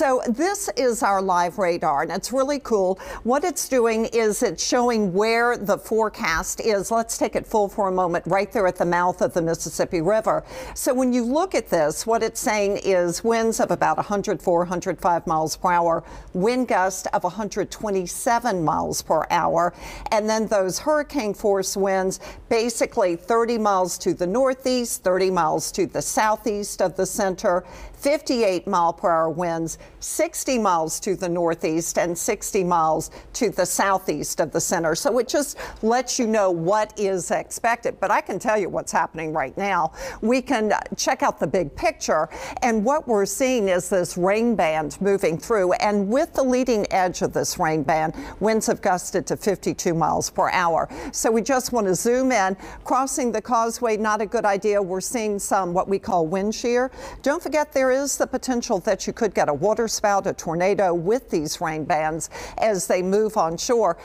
So this is our live radar, and it's really cool. What it's doing is it's showing where the forecast is. Let's take it full for a moment, right there at the mouth of the Mississippi River. So when you look at this, what it's saying is winds of about 104, 105 miles per hour, wind gust of 127 miles per hour, and then those hurricane force winds, basically 30 miles to the northeast, 30 miles to the southeast of the center, 58 mile per hour winds, 60 miles to the northeast and 60 miles to the southeast of the center. So it just lets you know what is expected. But I can tell you what's happening right now. We can check out the big picture, and what we're seeing is this rain band moving through. And with the leading edge of this rain band, winds have gusted to 52 miles per hour. So we just want to zoom in. Crossing the causeway, not a good idea. We're seeing some what we call wind shear. Don't forget there is the potential that you could get a waterspout, a tornado with these rain bands as they move on shore.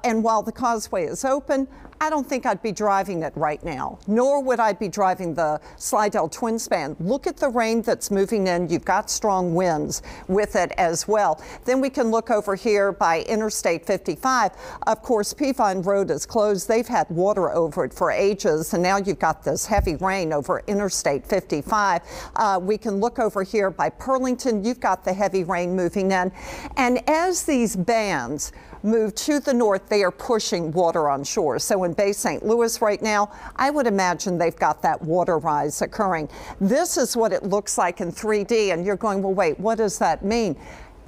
And while the causeway is open, I don't think I'd be driving it right now, nor would I be driving the Slidell twin span. Look at the rain that's moving in. You've got strong winds with it as well. Then we can look over here by Interstate 55. Of course, Peavine Road is closed. They've had water over it for ages, and now you've got this heavy rain over Interstate 55. We can look over here by Pearlington. You've got the heavy rain moving in. And as these bands move to the north, they are pushing water on shore. So in Bay St. Louis right now, I would imagine they've got that water rise occurring. This is what it looks like in 3D, and you're going, well, wait, what does that mean?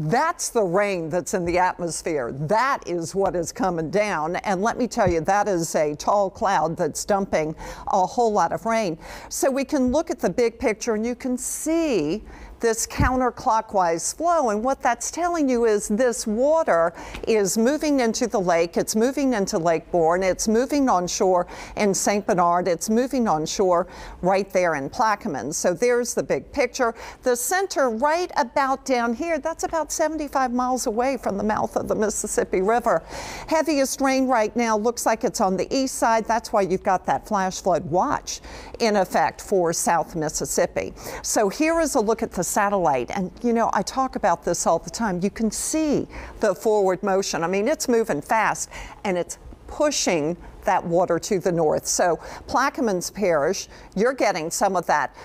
That's the rain that's in the atmosphere. That is what is coming down. And let me tell you, that is a tall cloud that's dumping a whole lot of rain. So we can look at the big picture, and you can see this counterclockwise flow, and what that's telling you is this water is moving into the lake, it's moving into Lake Borgne, it's moving on shore in St. Bernard, it's moving on shore right there in Plaquemine. So there's the big picture. The center right about down here, that's about 75 miles away from the mouth of the Mississippi River. Heaviest rain right now looks like it's on the east side. That's why you've got that flash flood watch in effect for South Mississippi. So here is a look at the satellite, and you know, I talk about this all the time. You can see the forward motion. I mean, it's moving fast, and it's pushing that water to the north. So Plaquemines Parish, you're getting some of that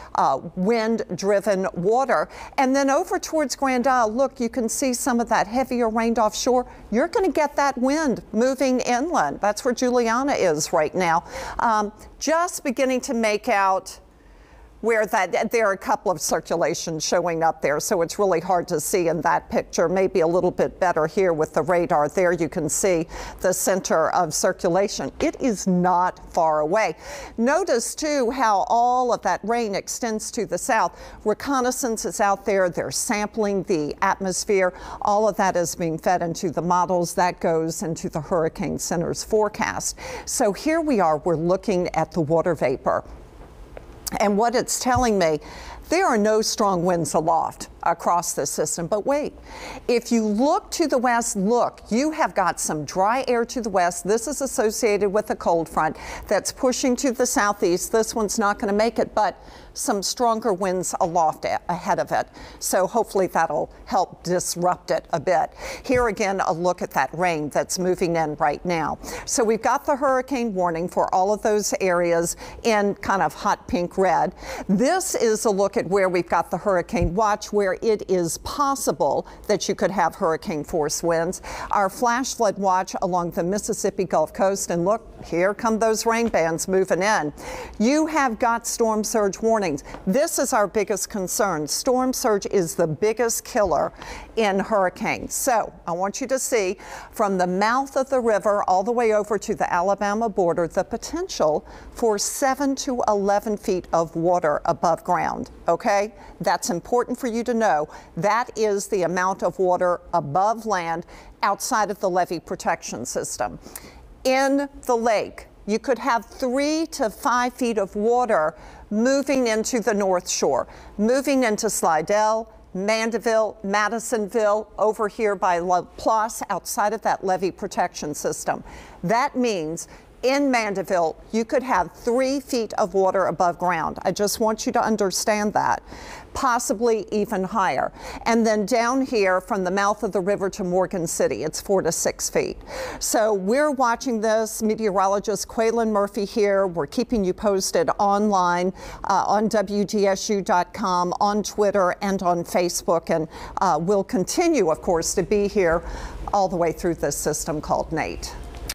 wind-driven water. And then over towards Grand Isle, look, you can see some of that heavier rain offshore. You're going to get that wind moving inland. That's where Juliana is right now. Just beginning to make out where there are a couple of circulations showing up there, so it's really hard to see in that picture. Maybe a little bit better here with the radar. There you can see the center of circulation. It is not far away. Notice too how all of that rain extends to the south. Reconnaissance is out there. They're sampling the atmosphere. All of that is being fed into the models. That goes into the Hurricane Center's forecast. So here we are. We're looking at the water vapor. And what it's telling me, there are no strong winds aloft across the system. But wait, if you look to the west, look, you have got some dry air to the west. This is associated with a cold front that's pushing to the southeast. This one's not going to make it, but some stronger winds aloft ahead of it. So hopefully that'll help disrupt it a bit. Here again, a look at that rain that's moving in right now. So we've got the hurricane warning for all of those areas in kind of hot pink red. This is a look at where we've got the hurricane watch, where it is possible that you could have hurricane force winds. Our flash flood watch along the Mississippi Gulf Coast, and look, here come those rain bands moving in. You have got storm surge warnings. This is our biggest concern. Storm surge is the biggest killer in hurricanes. So I want you to see from the mouth of the river all the way over to the Alabama border, the potential for 7 to 11 feet of water above ground. Okay, that's important for you to know. That is the amount of water above land outside of the levee protection system. In the lake, you could have 3 to 5 feet of water moving into the North Shore, moving into Slidell, Mandeville, Madisonville, over here by La Place, outside of that levee protection system. That means in Mandeville, you could have 3 feet of water above ground. I just want you to understand that. Possibly even higher. And then down here from the mouth of the river to Morgan City, it's 4 to 6 feet. So we're watching this. Meteorologist Quaylen Murphy here. We're keeping you posted online on WDSU.com, on Twitter, and on Facebook. And we'll continue, of course, to be here all the way through this system called Nate.